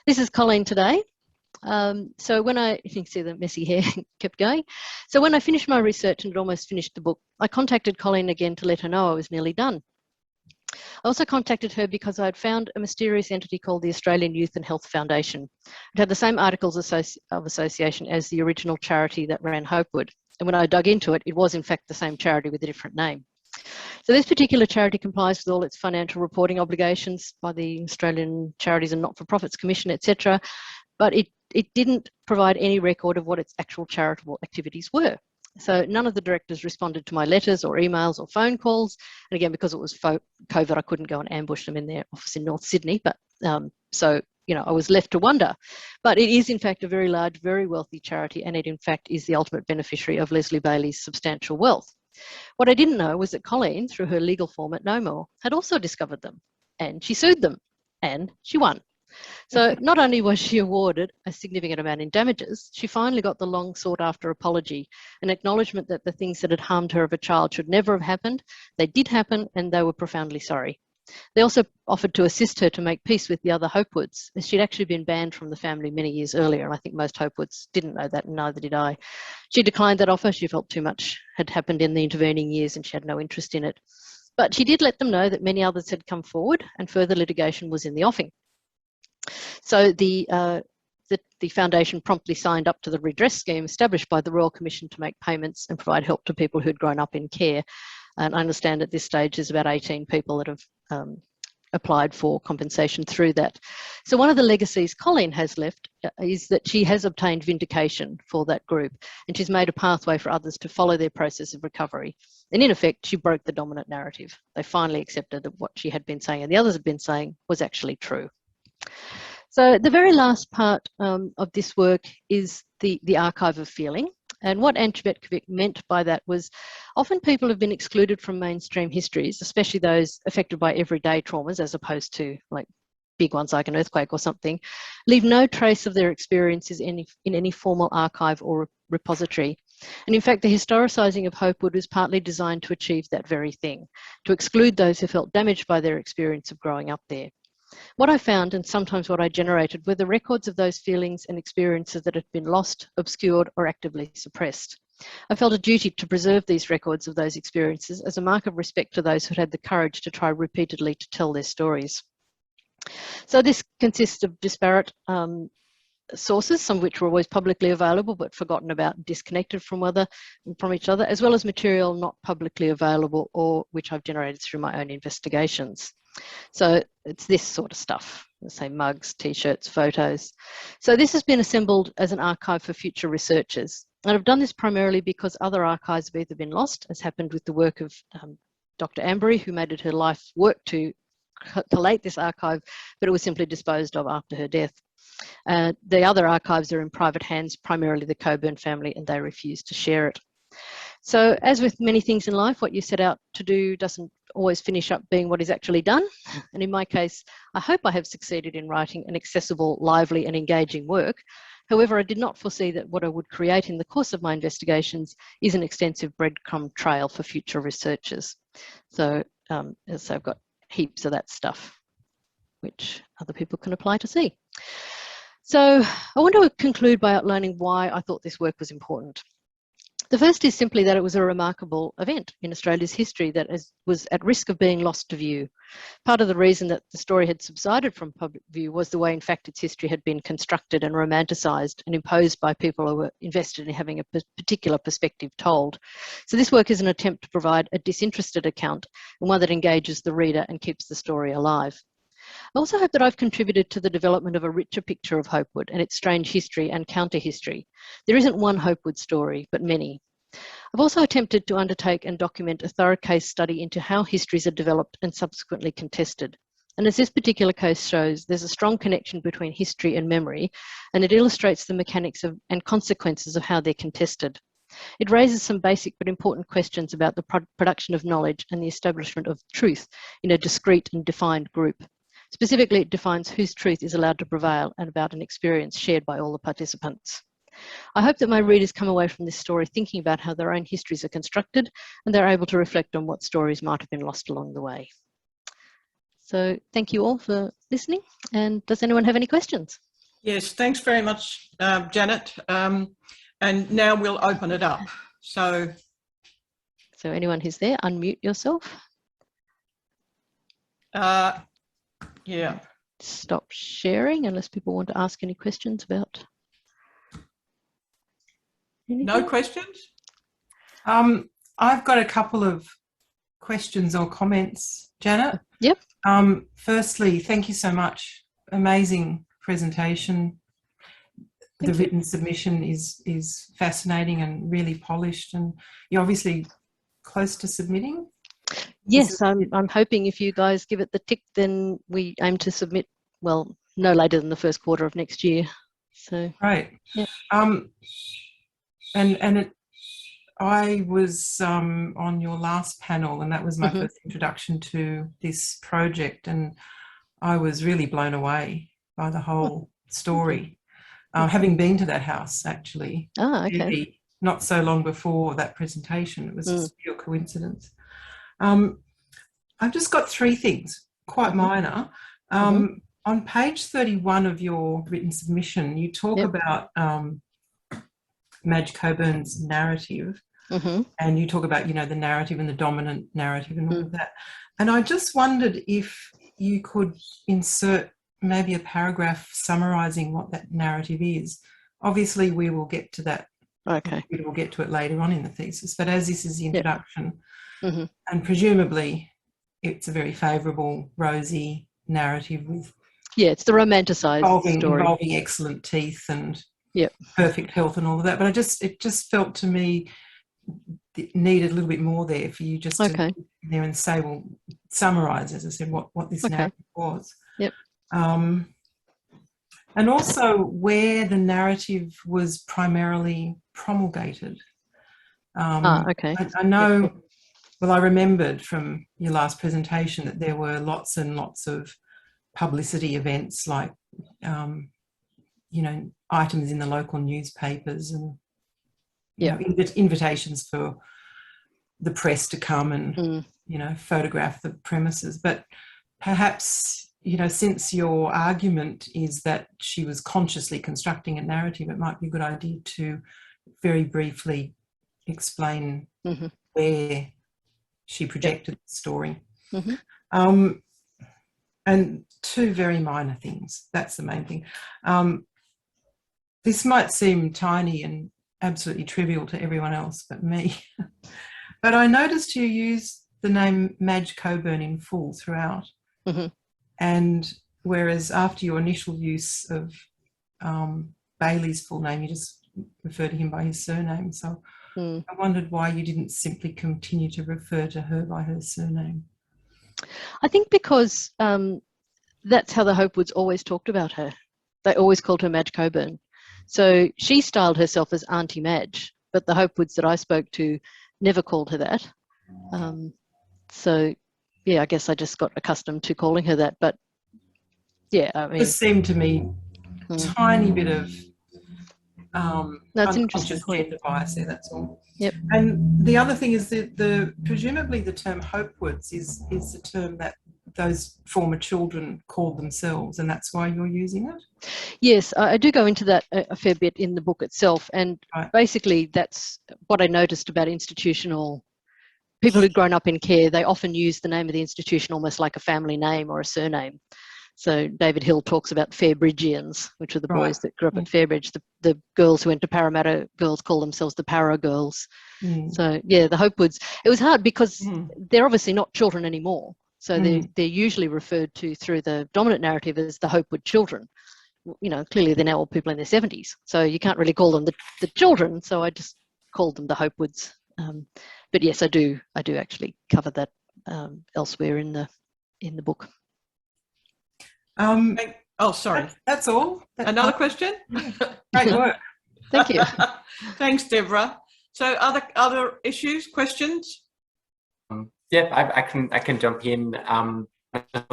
This is Colleen today. So when you can see the messy hair kept going. So when I finished my research and had almost finished the book, I contacted Colleen again to let her know I was nearly done. I also contacted her because I had found a mysterious entity called the Australian Youth and Health Foundation. It had the same articles of association as the original charity that ran Hopewood. And when I dug into it, it was in fact the same charity with a different name. So this particular charity complies with all its financial reporting obligations by the Australian Charities and Not-for-Profits Commission, etc. But it didn't provide any record of what its actual charitable activities were. So none of the directors responded to my letters or emails or phone calls. And again, because it was COVID, I couldn't go and ambush them in their office in North Sydney. But so, you know, I was left to wonder. But it is, in fact, a very large, very wealthy charity. And it, in fact, is the ultimate beneficiary of Leslie Bailey's substantial wealth. What I didn't know was that Colleen, through her legal firm at No More, had also discovered them. And she sued them. And she won. So not only was she awarded a significant amount in damages, she finally got the long sought after apology, an acknowledgement that the things that had harmed her of a child should never have happened. They did happen and they were profoundly sorry. They also offered to assist her to make peace with the other Hopewoods, as she'd actually been banned from the family many years earlier, and I think most Hopewoods didn't know that, and neither did I. She declined that offer. She felt too much had happened in the intervening years and she had no interest in it. But she did let them know that many others had come forward and further litigation was in the offing. So the foundation promptly signed up to the redress scheme established by the Royal Commission to make payments and provide help to people who'd grown up in care. And I understand at this stage there's about 18 people that have applied for compensation through that. So one of the legacies Colleen has left is that she has obtained vindication for that group, and she's made a pathway for others to follow their process of recovery. And in effect, she broke the dominant narrative. They finally accepted that what she had been saying and the others had been saying was actually true. So the very last part of this work is the archive of feeling. And what Anne Chebetkovic meant by that was often people have been excluded from mainstream histories, especially those affected by everyday traumas, as opposed to like big ones like an earthquake or something, leave no trace of their experiences in any formal archive or repository. And in fact, the historicising of Hopewood was partly designed to achieve that very thing, to exclude those who felt damaged by their experience of growing up there. What I found, and sometimes what I generated, were the records of those feelings and experiences that had been lost, obscured, or actively suppressed. I felt a duty to preserve these records of those experiences as a mark of respect to those who had the courage to try repeatedly to tell their stories. So this consists of disparate sources, some of which were always publicly available but forgotten about and disconnected from each other, as well as material not publicly available or which I've generated through my own investigations. So it's this sort of stuff, let's say mugs, t-shirts, photos. So this has been assembled as an archive for future researchers. And I've done this primarily because other archives have either been lost, as happened with the work of Dr. Ambery, who made it her life's work to collate this archive, but it was simply disposed of after her death. The other archives are in private hands, primarily the Coburn family, and they refuse to share it. So as with many things in life, what you set out to do doesn't always finish up being what is actually done. And in my case, I hope I have succeeded in writing an accessible, lively and engaging work. However, I did not foresee that what I would create in the course of my investigations is an extensive breadcrumb trail for future researchers. So I've got heaps of that stuff, which other people can apply to see. So I want to conclude by outlining why I thought this work was important. The first is simply that it was a remarkable event in Australia's history that was at risk of being lost to view. Part of the reason that the story had subsided from public view was the way, in fact, its history had been constructed and romanticised and imposed by people who were invested in having a particular perspective told. So this work is an attempt to provide a disinterested account and one that engages the reader and keeps the story alive. I also hope that I've contributed to the development of a richer picture of Hopewood and its strange history and counter-history. There isn't one Hopewood story, but many. I've also attempted to undertake and document a thorough case study into how histories are developed and subsequently contested. And as this particular case shows, there's a strong connection between history and memory, and it illustrates the mechanics of and consequences of how they're contested. It raises some basic but important questions about the production of knowledge and the establishment of truth in a discrete and defined group. Specifically, it defines whose truth is allowed to prevail and about an experience shared by all the participants. I hope that my readers come away from this story thinking about how their own histories are constructed and they're able to reflect on what stories might have been lost along the way. So thank you all for listening. And does anyone have any questions? Yes, thanks very much, Janet. And now we'll open it up. So anyone who's there, unmute yourself. Yeah. Stop sharing unless people want to ask any questions about anything. No questions? I've got a couple of questions or comments, Janet. Yep. Firstly, thank you so much. Amazing presentation. the written submission is fascinating and really polished, and you're obviously close to submitting. Yes, I'm hoping if you guys give it the tick, then we aim to submit, well, no later than the first quarter of next year. So Right. yeah. I was on your last panel, and that was my first introduction to this project, and I was really blown away by the whole story. Having been to that house, actually, Okay. not so long before that presentation, it was just pure coincidence. I've just got three things, quite minor. On page 31 of your written submission, you talk about Madge Coburn's narrative, and you talk about, the narrative and the dominant narrative and all of that. And I just wondered if you could insert maybe a paragraph summarising what that narrative is. Obviously, we will get to that. Okay. We will get to it later on in the thesis. But as this is the introduction, and presumably it's a very favourable, rosy narrative with it's the romanticised story involving excellent teeth and perfect health and all of that. But it just felt to me it needed a little bit more there for you just to get there and say, well, summarise, as I said, what this narrative was. And also where the narrative was primarily promulgated. I know, well, I remembered from your last presentation that there were lots and lots of publicity events, like, items in the local newspapers and invitations for the press to come and, photograph the premises. But perhaps, since your argument is that she was consciously constructing a narrative, it might be a good idea to very briefly explain where she projected the story. And two very minor things. That's the main thing. This might seem tiny and absolutely trivial to everyone else but me. But I noticed you use the name Madge Coburn in full throughout. And whereas after your initial use of Bailey's full name, you just refer to him by his surname. So I wondered why you didn't simply continue to refer to her by her surname. I think because that's how the Hopewoods always talked about her. They always called her Madge Coburn. So she styled herself as Auntie Madge, but the Hopewoods that I spoke to never called her that. I guess I just got accustomed to calling her that. But it just seemed to me tiny bit of that's interesting gender bias there, that's all. And the other thing is that presumably the term Hopewoods is the term that those former children called themselves, and that's why you're using it? Yes, I do go into that a fair bit in the book itself, and basically that's what I noticed about institutional people who'd grown up in care. They often use the name of the institution almost like a family name or a surname. So David Hill talks about Fairbridgians, which are the boys that grew up at Fairbridge. The girls who went to Parramatta girls call themselves the Para girls. So the Hopewoods. It was hard because they're obviously not children anymore. So they're usually referred to through the dominant narrative as the Hopewood children. Clearly they're now all people in their 70s. So you can't really call them the children. So I just called them the Hopewoods. But yes, I do actually cover that elsewhere in the book. Sorry. That's all. Another question? Great work. Thank you. Thanks, Deborah. So other issues, questions? I can jump in. That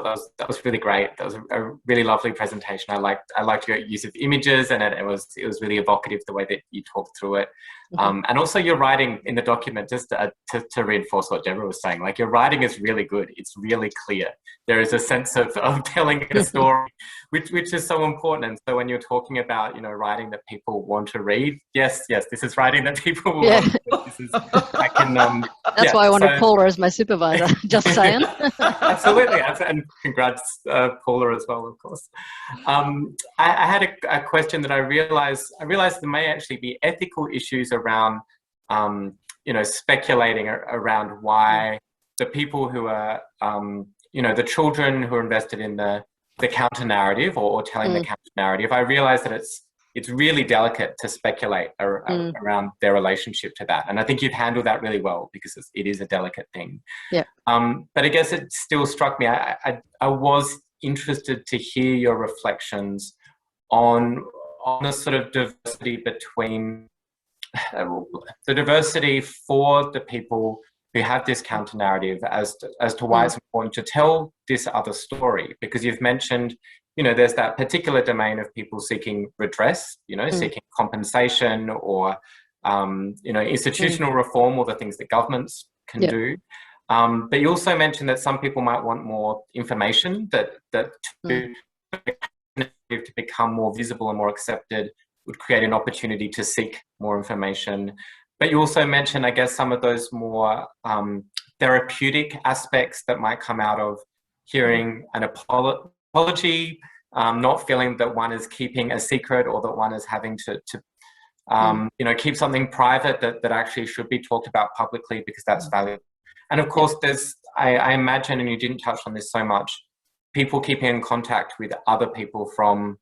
was really great. That was a really lovely presentation. I liked your use of images, and it was really evocative the way that you talked through it. And also your writing in the document, just to reinforce what Deborah was saying, like your writing is really good. It's really clear. There is a sense of telling a story, which is so important. And so when you're talking about, writing that people want to read, yes, this is writing that people will want to read. That's why I wanted Paula as my supervisor, just saying. Absolutely. And congrats, Paula, as well, of course. I had a question that I realized there may actually be ethical issues around, speculating around why the people who are, the children who are invested in the counter narrative or telling the counter narrative. I realize that it's it's really delicate to speculate around their relationship to that. And I think you've handled that really well, because it is a delicate thing. Yeah. But I guess it still struck me. I was interested to hear your reflections on the sort of diversity between the diversity for the people who have this counter narrative as to why it's important to tell this other story. Because you've mentioned, you know, there's that particular domain of people seeking redress, you know, seeking compensation, or you know, institutional reform, or the things that governments can do. But you also mentioned that some people might want more information, that to become more visible and more accepted would create an opportunity to seek more information. But you also mentioned, I guess, some of those more therapeutic aspects that might come out of hearing an apology, not feeling that one is keeping a secret, or that one is having to you know, keep something private that actually should be talked about publicly, because that's valuable. And of course, there's, I imagine, and you didn't touch on this so much, people keeping in contact with other people from,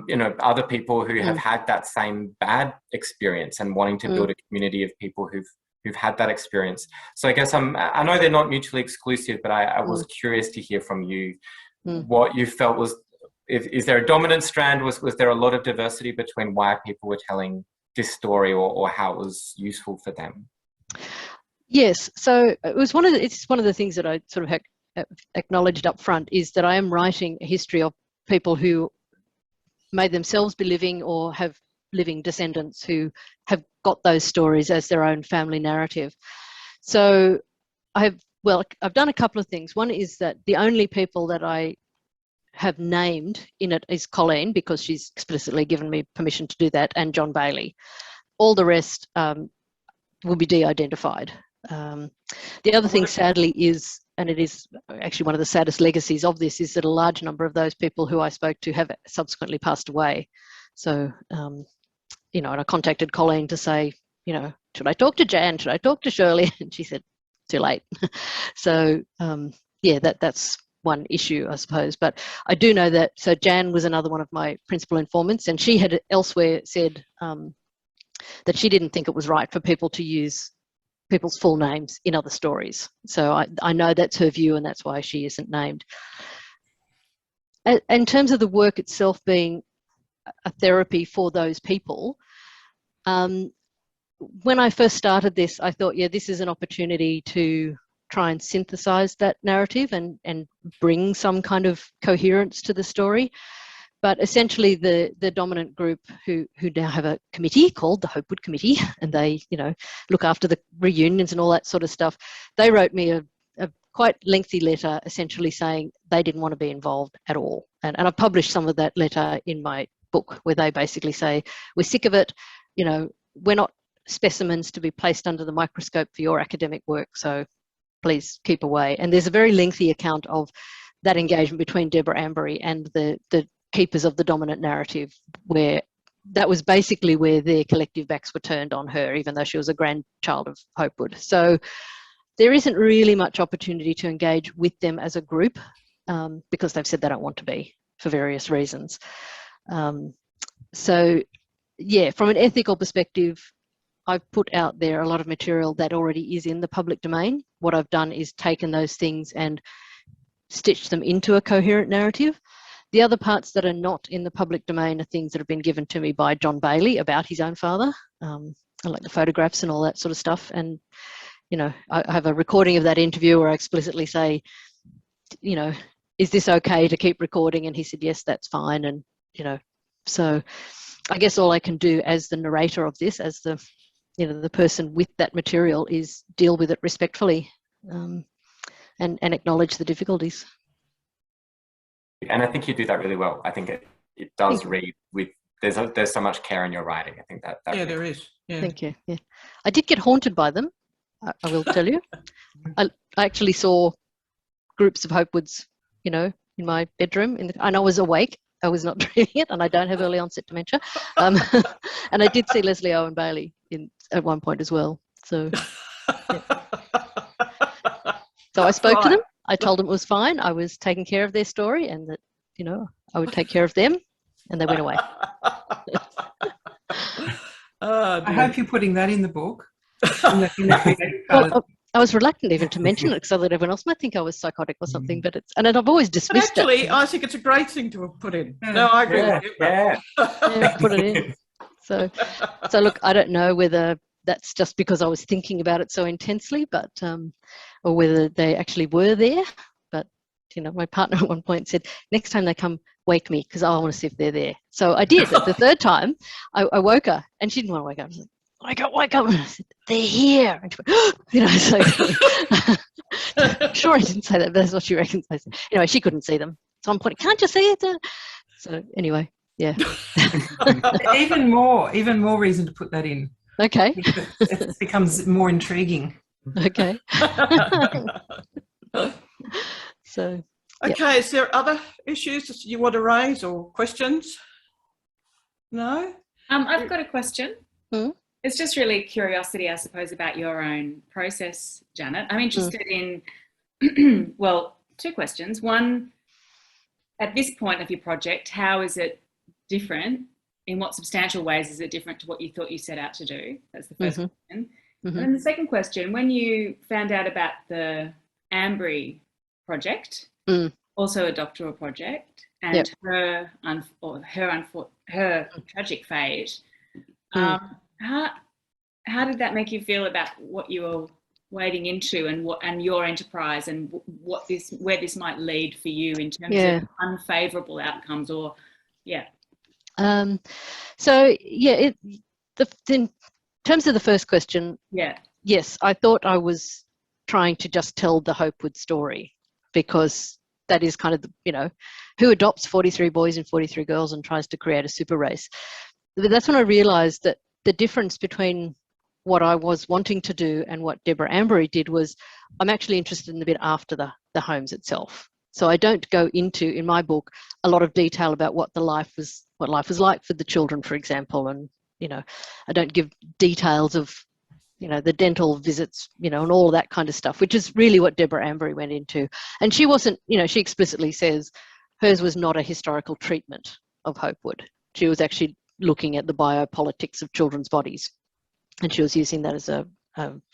you know, other people who have had that same bad experience, and wanting to build a community of people who've had that experience. So I guess I know they're not mutually exclusive, but I was curious to hear from you what you felt was, is there a dominant strand? Was there a lot of diversity between why people were telling this story, or how it was useful for them? Yes, so it's one of the things that I sort of acknowledged up front, is that I am writing a history of people who may themselves be living, or have living descendants who have got those stories as their own family narrative. So I've done a couple of things. One is that the only people that I have named in it is Colleen, because she's explicitly given me permission to do that, and John Bailey. All the rest will be de-identified. The other thing, sadly, is, and it is actually one of the saddest legacies of this, is that a large number of those people who I spoke to have subsequently passed away. So, you know, and I contacted Colleen to say, you know, should I talk to Jan? Should I talk to Shirley? And she said, too late. So, yeah, that's one issue, I suppose. But I do know that, so Jan was another one of my principal informants, and she had elsewhere said that she didn't think it was right for people to use people's full names in other stories. So I know that's her view, and that's why she isn't named. In terms of the work itself being a therapy for those people, when I first started this, I thought, yeah, this is an opportunity to try and synthesize that narrative and bring some kind of coherence to the story. But essentially, the dominant group who now have a committee called the Hopewood Committee, and they, you know, look after the reunions and all that sort of stuff, they wrote me a quite lengthy letter essentially saying they didn't want to be involved at all. And I published some of that letter in my book, where they basically say, we're sick of it, you know, we're not specimens to be placed under the microscope for your academic work, so please keep away. And there's a very lengthy account of that engagement between Deborah Ambury and the keepers of the dominant narrative, where that was basically where their collective backs were turned on her, even though she was a grandchild of Hopewood. So there isn't really much opportunity to engage with them as a group, because they've said they don't want to be, for various reasons. So yeah, from an ethical perspective, I've put out there a lot of material that already is in the public domain. What I've done is taken those things and stitched them into a coherent narrative. The other parts that are not in the public domain are things that have been given to me by John Bailey about his own father, like the photographs and all that sort of stuff. And, you know, I have a recording of that interview where I explicitly say, you know, is this okay to keep recording? And he said, yes, that's fine. And, you know, so I guess all I can do as the narrator of this, as the, you know, the person with that material, is deal with it respectfully and acknowledge the difficulties. And I think you do that really well. I think it does read with, there's so much care in your writing. I think that yeah, there is. Yeah. Thank you. Yeah, I did get haunted by them, I will tell you. I actually saw groups of Hopewoods, you know, in my bedroom, and I was awake. I was not dreaming it, and I don't have early onset dementia. And I did see Leslie Owen Bailey at one point as well. So, yeah. So I spoke to them. I told them it was fine. I was taking care of their story, and that, you know, I would take care of them, and they went away. Oh, I dear. hope you're putting that in the book. In the creative part. Well, I was reluctant even to mention it because I thought everyone else might think I was psychotic or something, but it's, and I've always But dismissed actually, that. I think it's a great thing to have put in. Yeah. No, I agree Yeah, with you. yeah. Yeah, put it in. So look, I don't know whether that's just because I was thinking about it so intensely, but or whether they actually were there. But you know, my partner at one point said, "Next time they come, wake me because I want to see if they're there." So I did. The third time, I woke her, and she didn't want to wake up. I was like, "Wake up, wake up!" And I said, "They're here." And she went, you know, so I'm sure I didn't say that, but that's what she reckons I said. Anyway, she couldn't see them, so I'm pointing. Can't you see it? So anyway, yeah. Even more reason to put that in. Okay. It becomes more intriguing. Okay. So. Okay, is there other issues that you want to raise or questions? No? I've got a question. Mm. It's just really curiosity, I suppose, about your own process, Janet. I'm interested in, well, two questions. One, at this point of your project, how is it different? In what substantial ways is it different to what you thought you set out to do? That's the first question. And then the second question, when you found out about the Ambry project, also a doctoral project, and her tragic fate, how did that make you feel about what you were wading into and your enterprise and where this might lead for you in terms of unfavourable outcomes or So yeah, in terms of the first question, yes, I thought I was trying to just tell the Hopewood story because that is kind of the, you know, who adopts 43 boys and 43 girls and tries to create a super race. But that's when I realised that the difference between what I was wanting to do and what Deborah Ambry did was I'm actually interested in the bit after the homes itself. So I don't go into, in my book, a lot of detail about what life was like for the children, for example, and you know, I don't give details of, you know, the dental visits, you know, and all of that kind of stuff, which is really what Deborah Ambry went into. And she wasn't, you know, she explicitly says hers was not a historical treatment of Hopewood. She was actually looking at the biopolitics of children's bodies, and she was using that as a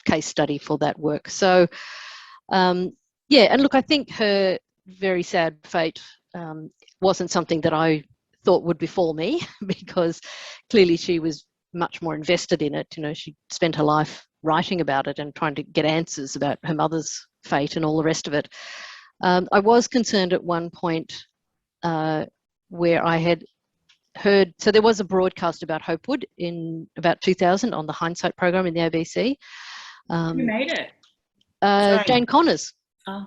case study for that work. So, yeah, and look, I think her very sad fate wasn't something that I thought would befall me because clearly she was much more invested in it. You know, she spent her life writing about it and trying to get answers about her mother's fate and all the rest of it. I was concerned at one point where I had heard, so there was a broadcast about Hopewood in about 2000 on the Hindsight program in the ABC. Who made it? Jane Connors. Oh.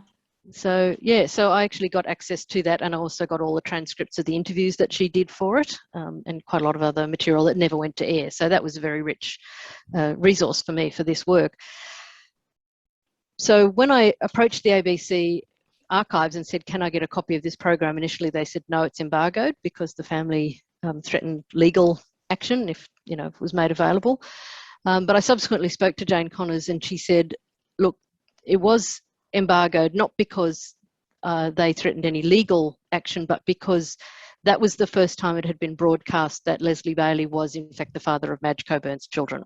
So yeah, so I actually got access to that, and I also got all the transcripts of the interviews that she did for it, and quite a lot of other material that never went to air. So that was a very rich resource for me for this work. So when I approached the ABC archives and said, can I get a copy of this program? Initially they said, no, it's embargoed because the family threatened legal action if, you know, if it was made available. But I subsequently spoke to Jane Connors and she said, look, it was embargoed not because they threatened any legal action, but because that was the first time it had been broadcast that Leslie Bailey was in fact the father of Madge Coburn's children.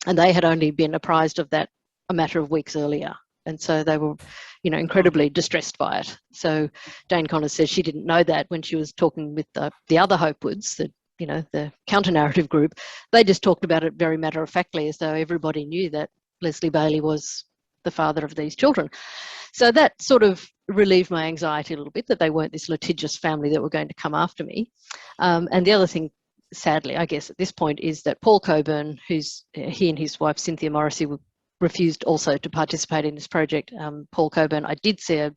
And they had only been apprised of that a matter of weeks earlier. And so they were, you know, incredibly distressed by it. So Jane Connors says she didn't know that when she was talking with the other Hopewoods, the counter-narrative group. They just talked about it very matter-of-factly as though everybody knew that Leslie Bailey was the father of these children. So that sort of relieved my anxiety a little bit, that they weren't this litigious family that were going to come after me. And the other thing, sadly, I guess at this point, is that Paul Coburn, he and his wife Cynthia Morrissey refused also to participate in this project. Paul Coburn, I did see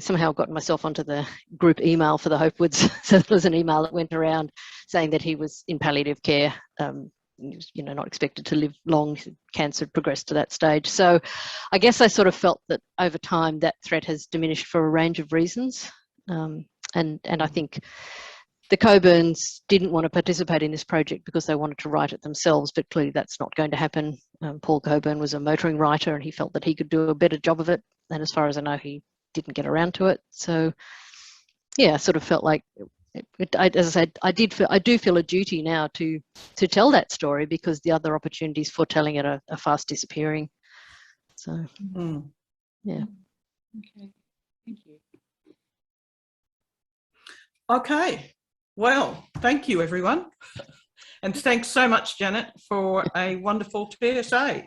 somehow got myself onto the group email for the Hopewoods. So there was an email that went around saying that he was in palliative care. He was, not expected to live long. Cancer had progressed to that stage. So I guess I sort of felt that over time that threat has diminished for a range of reasons. And I think the Coburns didn't want to participate in this project because they wanted to write it themselves, but clearly that's not going to happen. Paul Coburn was a motoring writer and he felt that he could do a better job of it. And as far as I know, he didn't get around to it. So yeah, I sort of felt like as I said, I do feel a duty now to tell that story, because the other opportunities for telling it are fast disappearing. So, yeah. Okay, thank you. Okay, well, thank you everyone. And thanks so much, Janet, for a wonderful TSA.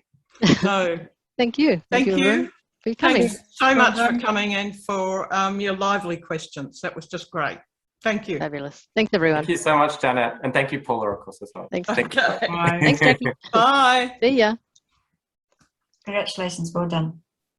So Thank you. thank everyone, you. for coming. Thanks so much for coming and for your lively questions. That was just great. Thank you. Fabulous. Thanks, everyone. Thank you so much, Janet. And thank you, Paula, of course, as well. Thanks. Thank you. Okay. Bye. Thanks, Jackie. Bye. See ya. Congratulations, well done.